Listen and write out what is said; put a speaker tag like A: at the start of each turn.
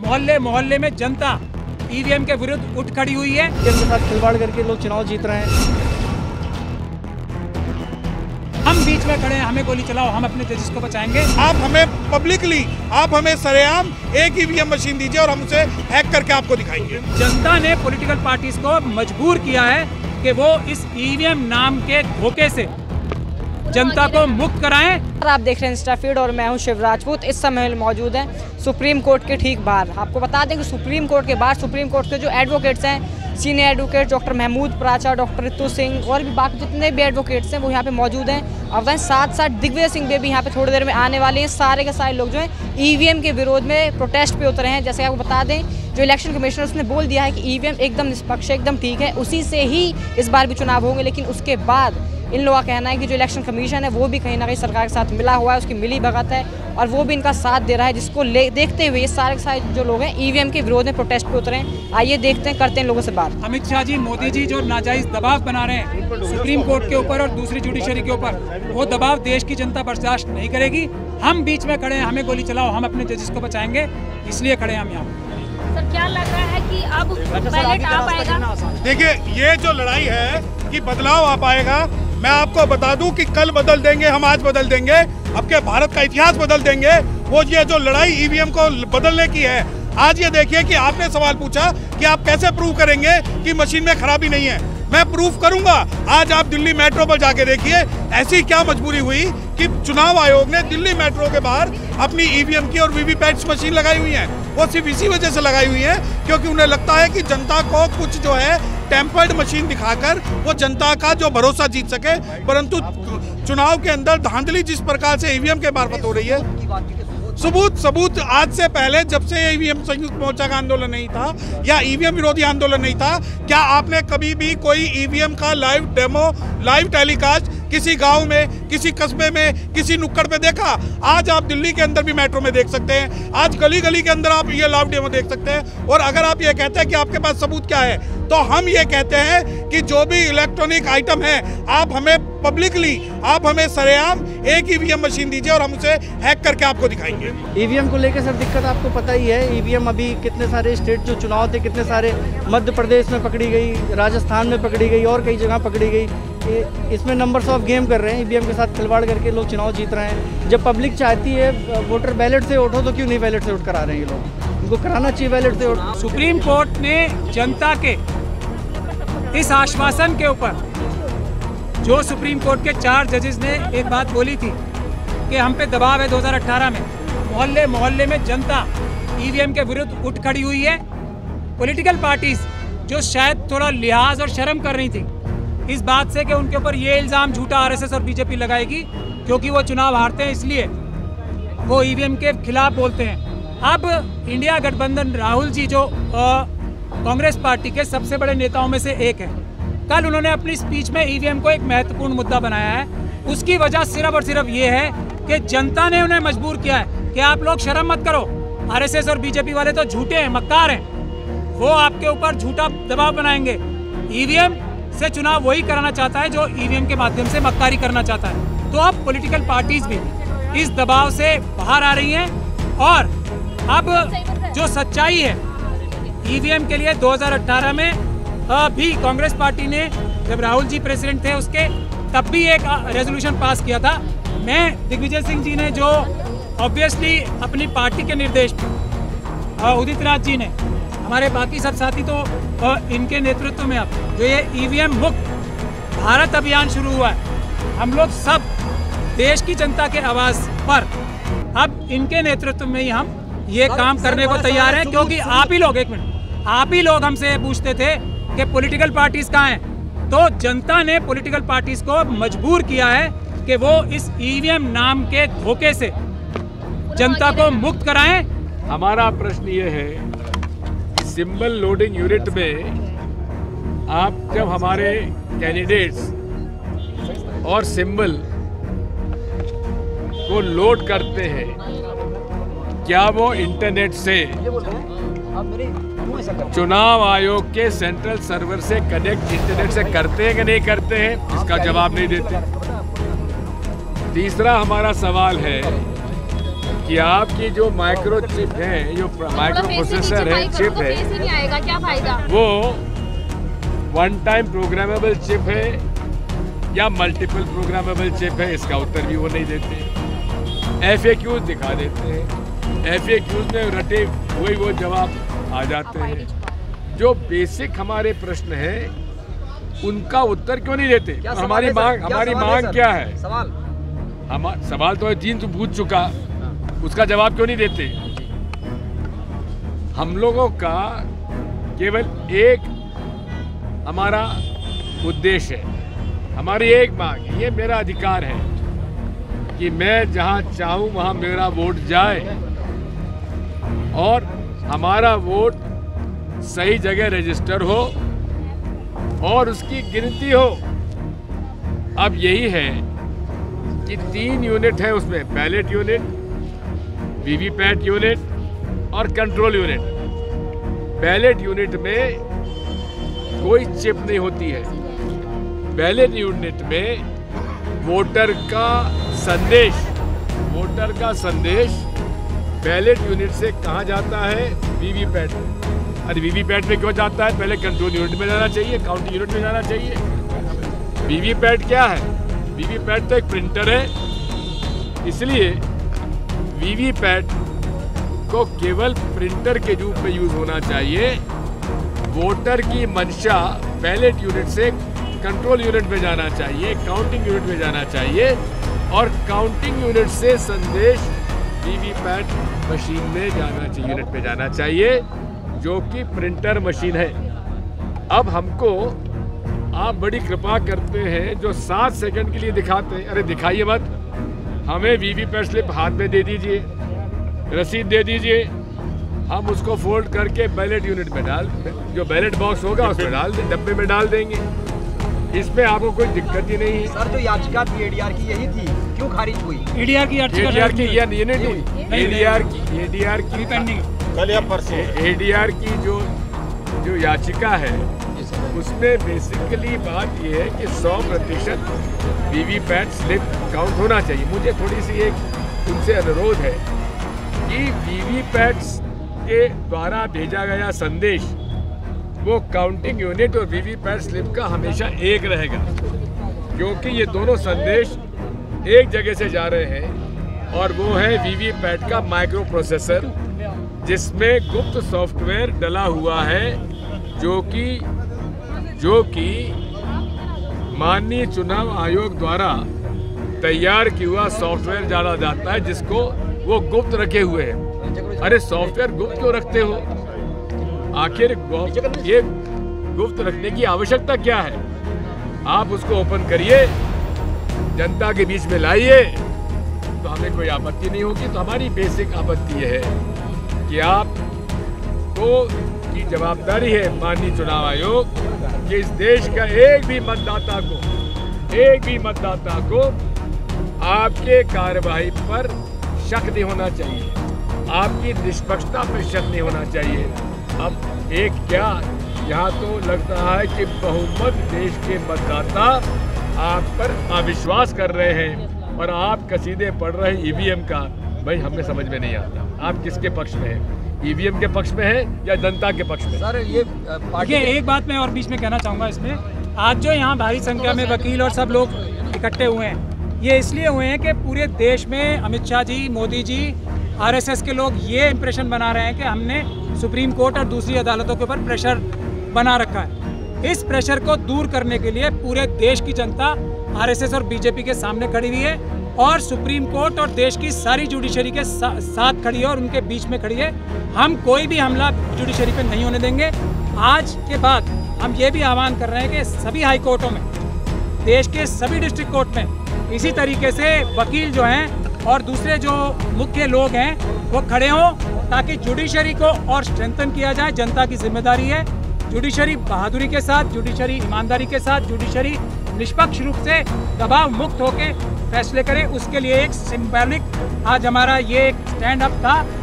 A: मोहल्ले मोहल्ले में जनता ईवीएम के विरुद्ध उठ खड़ी हुई है।
B: इसके साथ खिलवाड़ करके लोग चुनाव जीत रहे हैं।
A: हम बीच में खड़े हैं, हमें गोली चलाओ, हम अपने तेजस को बचाएंगे।
C: आप हमें पब्लिकली, आप हमें सरेआम एक ईवीएम मशीन दीजिए और हम उसे हैक करके आपको दिखाएंगे।
A: जनता ने पॉलिटिकल पार्टीज को मजबूर किया है कि वो इस ईवीएम नाम के धोखे से जनता को मुक्त कराएं।
D: आप देख रहे हैं इंस्टा फीड और मैं हूं शिव राजपूत। इस समय मौजूद हैं सुप्रीम कोर्ट के ठीक बाहर। आपको बता दें कि सुप्रीम कोर्ट के बाहर सुप्रीम कोर्ट के जो एडवोकेट्स हैं, सीनियर एडवोकेट डॉक्टर महमूद प्राचा, डॉक्टर रितु सिंह और भी बाकी जितने भी एडवोकेट्स हैं वो यहाँ पे मौजूद हैं। और वहीं साथ साथ दिग्विजय सिंह भी यहाँ पे थोड़ी देर में आने वाले हैं। सारे के सारे लोग जो हैं ईवीएम के विरोध में प्रोटेस्ट पे उतरे हैं। जैसे आपको बता दें, जो इलेक्शन कमिश्नर उसने बोल दिया है कि ईवीएम एकदम निष्पक्ष, एकदम ठीक है, उसी से ही इस बार भी चुनाव होंगे। लेकिन उसके बाद इन लोगों का कहना है कि जो इलेक्शन कमीशन है वो भी कहीं ना कहीं सरकार के साथ मिला हुआ है, उसकी मिली भगत है और वो भी इनका साथ दे रहा है, जिसको देखते हुए ये सारे के सारे जो लोग हैं ईवीएम के विरोध में प्रोटेस्ट पे उतरे हैं। आइए देखते हैं, करते हैं लोगों से बात।
A: अमित शाह जी, मोदी जी जो नाजायज दबाव बना रहे हैं सुप्रीम कोर्ट के ऊपर और दूसरी जुडिशरी के ऊपर, वो दबाव देश की जनता बर्दाश्त नहीं करेगी। हम बीच में खड़े हैं, हमें गोली चलाओ, हम अपने तेजस को बचाएंगे, इसलिए खड़े हैं हम यहाँ।
E: सर, क्या लग रहा है कि अब बैलेट आ पाएगा?
C: देखिए, ये जो लड़ाई है कि बदलाव आ पाएगा, मैं आपको बता दूं कि कल बदल देंगे, हम आज बदल देंगे, आपके भारत का इतिहास बदल देंगे। वो ये जो लड़ाई ईवीएम को बदलने की है, आज ये देखिए कि आपने सवाल पूछा कि आप कैसे प्रूव करेंगे कि मशीन में खराबी नहीं है। मैं प्रूफ करूंगा। आज आप दिल्ली मेट्रो पर जाके देखिए, ऐसी क्या मजबूरी हुई कि चुनाव आयोग ने दिल्ली मेट्रो के बाहर अपनी ईवीएम की और वीवीपैट मशीन लगाई हुई है। वो सिर्फ इसी वजह से लगाई हुई है क्योंकि उन्हें लगता है कि जनता को कुछ जो है टेम्पर्ड मशीन दिखाकर वो जनता का जो भरोसा जीत सके। परंतु चुनाव के अंदर धांधली जिस प्रकार से ईवीएम के मार्फत हो रही है, सबूत आज से पहले जब से ईवीएम संयुक्त मोर्चा का आंदोलन नहीं था या ईवीएम विरोधी आंदोलन नहीं था, क्या आपने कभी भी कोई ईवीएम का लाइव डेमो, लाइव टेलीकास्ट किसी गांव में, किसी कस्बे में, किसी नुक्कड़ पे देखा? आज आप दिल्ली के अंदर भी मेट्रो में देख सकते हैं, आज गली गली के अंदर आप ये लाइव डेमो देख सकते हैं। और अगर आप ये कहते हैं कि आपके पास सबूत क्या है, तो हम ये कहते हैं कि जो भी इलेक्ट्रॉनिक आइटम है, आप हमें पब्लिकली, आप हमें सरेआम एक ईवीएम मशीन दीजिए और हम उसे हैक करके आपको दिखाएंगे।
B: ईवीएम को लेकर सर दिक्कत आपको पता ही है। ईवीएम अभी कितने सारे स्टेट जो चुनाव थे, कितने सारे मध्य प्रदेश में पकड़ी गई, राजस्थान में पकड़ी गई और कई जगह पकड़ी गई। इसमें नंबर्स ऑफ गेम कर रहे हैं, ईवीएम के साथ खिलवाड़ करके लोग चुनाव जीत रहे हैं। जब पब्लिक चाहती है वोटर बैलेट से उठो, तो क्यों नहीं बैलेट से उठ कर आ रहे हैं ये लोग? उनको कराना चाहिए बैलेट से उठ।
A: सुप्रीम कोर्ट ने जनता के इस आश्वासन के ऊपर, जो सुप्रीम कोर्ट के 4 जजेस ने एक बात बोली थी कि हम पे दबाव है 2018 में, मोहल्ले मोहल्ले में जनता ईवीएम के विरुद्ध उठ खड़ी हुई है। पॉलिटिकल पार्टीज जो शायद थोड़ा लिहाज और शर्म कर रही थी इस बात से कि उनके ऊपर ये इल्ज़ाम झूठा आरएसएस और बीजेपी लगाएगी क्योंकि वो चुनाव हारते हैं, इसलिए वो ईवीएम के खिलाफ बोलते हैं। अब इंडिया गठबंधन, राहुल जी जो कांग्रेस पार्टी के सबसे बड़े नेताओं में से एक है, कल उन्होंने अपनी स्पीच में ईवीएम को एक महत्वपूर्ण मुद्दा बनाया है। उसकी वजह सिर्फ और सिर्फ ये है कि जनता ने उन्हें मजबूर किया है कि आप लोग शर्म मत करो, आरएसएस और बीजेपी वाले तो झूठे हैं, मक्कार हैं, वो आपके ऊपर झूठा दबाव बनाएंगे। ईवीएम से चुनाव वही कराना चाहता है जो ईवीएम के माध्यम से मक्कारी करना चाहता है। तो अब पॉलिटिकल पार्टीज भी इस दबाव से बाहर आ रही हैं और अब जो सच्चाई है, ईवीएम के लिए 2018 में भी कांग्रेस पार्टी ने, जब राहुल जी प्रेसिडेंट थे उसके, तब भी एक रेजोल्यूशन पास किया था। मैं दिग्विजय सिंह जी ने जो ऑब्वियसली अपनी पार्टी के निर्देश पे, उदित राज जी ने, हमारे बाकी सब साथी तो इनके नेतृत्व में अब जो ये ईवीएम मुक्त भारत अभियान शुरू हुआ है, हम लोग सब देश की जनता के आवाज पर अब इनके नेतृत्व में ही हम ये काम करने को तैयार हैं। क्योंकि आप ही लोग, एक मिनट, आप ही लोग हमसे पूछते थे कि पॉलिटिकल पार्टीज कहाँ हैं, तो जनता ने पॉलिटिकल पार्टीज को मजबूर किया है कि वो इस ईवीएम नाम के धोखे से जनता को मुक्त कराएं।
F: हमारा प्रश्न ये है, सिंबल लोडिंग यूनिट में आप जब हमारे कैंडिडेट्स और सिंबल को लोड करते हैं, क्या वो इंटरनेट से चुनाव आयोग के सेंट्रल सर्वर से कनेक्ट इंटरनेट से करते हैं कि नहीं करते हैं? इसका जवाब नहीं देते। तीसरा हमारा सवाल है कि आपकी जो माइक्रो चिप है, जो माइक्रो प्रोसेसर है, चिप है,
E: ही नहीं आएगा, क्या फायदा?
F: वो वन टाइम प्रोग्रामेबल चिप है या मल्टीपल प्रोग्रामेबल चिप है, इसका उत्तर भी वो नहीं देते। FAQs दिखा देते हैं, FAQs में रटे हुए वो जवाब आ जाते हैं। जो बेसिक हमारे प्रश्न हैं उनका उत्तर क्यों नहीं देते? हमारी मांग क्या है? सवाल तो है, 3 तो पूछ चुका, उसका जवाब क्यों नहीं देते? हम लोगों का केवल एक हमारा उद्देश्य है, हमारी एक मांग है, ये मेरा अधिकार है कि मैं जहां चाहूं वहां मेरा वोट जाए और हमारा वोट सही जगह रजिस्टर हो और उसकी गिनती हो। अब यही है कि 3 यूनिट है उसमें, बैलेट यूनिट, वीवीपैट यूनिट और कंट्रोल यूनिट। बैलेट यूनिट में कोई चिप नहीं होती है। बैलेट यूनिट में वोटर का संदेश बैलेट यूनिट से कहाँ जाता है? वीवीपैट। अरे वीवीपैट में क्यों जाता है? पहले कंट्रोल यूनिट में जाना चाहिए, काउंटिंग यूनिट में जाना चाहिए। वीवीपैट क्या है? वीवीपैट तो एक प्रिंटर है, इसलिए वीवीपैट को केवल प्रिंटर के रूप में यूज होना चाहिए। वोटर की मंशा बैलेट यूनिट से कंट्रोल यूनिट में जाना चाहिए, काउंटिंग यूनिट में जाना चाहिए और काउंटिंग यूनिट से संदेश वीवीपैट मशीन में जाना चाहिए, यूनिट में जाना चाहिए, जो कि प्रिंटर मशीन है। अब हमको आप बड़ी कृपा करते हैं, जो 7 सेकंड के लिए दिखाते हैं, अरे दिखाइए मत, हमें वीवीपैट स्लिप हाथ में दे दीजिए, रसीद दे दीजिए, हम उसको फोल्ड करके बैलेट यूनिट में डाल, जो बैलेट बॉक्स होगा उसमें डाल दें, डब्बे में डाल देंगे। इसमें आपको कोई दिक्कत ही नहीं है।
G: सर, जो याचिका थी ADR की यही थी, क्यों खारिज हुई?
A: ADR की याचिका
F: ADR की जो याचिका है उसमें बेसिकली बात ये है कि 100% वीवीपैट स्लिप काउंट होना चाहिए। मुझे थोड़ी सी एक उनसे अनुरोध है कि वीवीपैट के द्वारा भेजा गया संदेश वो काउंटिंग यूनिट और वीवीपैट स्लिप का हमेशा एक रहेगा, क्योंकि ये दोनों संदेश एक जगह से जा रहे हैं और वो है वीवीपैट का माइक्रो प्रोसेसर, जिसमें गुप्त सॉफ्टवेयर डला हुआ है, जो कि माननीय चुनाव आयोग द्वारा तैयार किया हुआ सॉफ्टवेयर डाला जाता है, जिसको वो गुप्त रखे हुए हैं। अरे सॉफ्टवेयर गुप्त क्यों रखते हो? आखिर ये गुप्त रखने की आवश्यकता क्या है? आप उसको ओपन करिए, जनता के बीच में लाइए, तो हमें कोई आपत्ति नहीं होगी। तो हमारी बेसिक आपत्ति यह है कि आप तो की जवाबदारी है माननीय चुनाव आयोग कि इस देश का एक भी मतदाता को आपके कार्यवाही पर शक नहीं होना चाहिए, आपकी निष्पक्षता पर शक नहीं होना चाहिए। अब एक क्या, यहाँ तो लगता है कि बहुमत देश के मतदाता आप पर अविश्वास कर रहे हैं और आप कसीदे पढ़ रहे हैं ईवीएम का। भाई हमें समझ में नहीं आता आप किसके पक्ष में हैं, ईवीएम के पक्ष में है या जनता के पक्ष में?
G: सर ये
A: देखिए, एक बात मैं और बीच में कहना चाहूँगा इसमें, आज जो यहाँ भारी संख्या में वकील और सब लोग इकट्ठे हुए हैं, ये इसलिए हुए हैं कि पूरे देश में अमित शाह जी, मोदी जी, आरएसएस के लोग ये इंप्रेशन बना रहे हैं कि हमने सुप्रीम कोर्ट और दूसरी अदालतों के ऊपर प्रेशर बना रखा है। इस प्रेशर को दूर करने के लिए पूरे देश की जनता आरएसएस और बीजेपी के सामने खड़ी हुई है और सुप्रीम कोर्ट और देश की सारी जुडिशरी के साथ खड़ी है और उनके बीच में खड़ी है। हम कोई भी हमला जुडिशरी पे नहीं होने देंगे। आज के बाद हम ये भी आह्वान कर रहे हैं कि सभी हाई कोर्टों में, देश के सभी डिस्ट्रिक्ट कोर्ट में इसी तरीके से वकील जो हैं और दूसरे जो मुख्य लोग हैं वो खड़े हों, ताकि जुडिशरी को और स्ट्रेंथन किया जाए। जनता की जिम्मेदारी है, जुडिशरी बहादुरी के साथ, जुडिशरी ईमानदारी के साथ, जुडिशरी निष्पक्ष रूप से दबाव मुक्त होकर फैसले करे। उसके लिए एक सिंबॉलिक आज हमारा ये एक स्टैंड अप था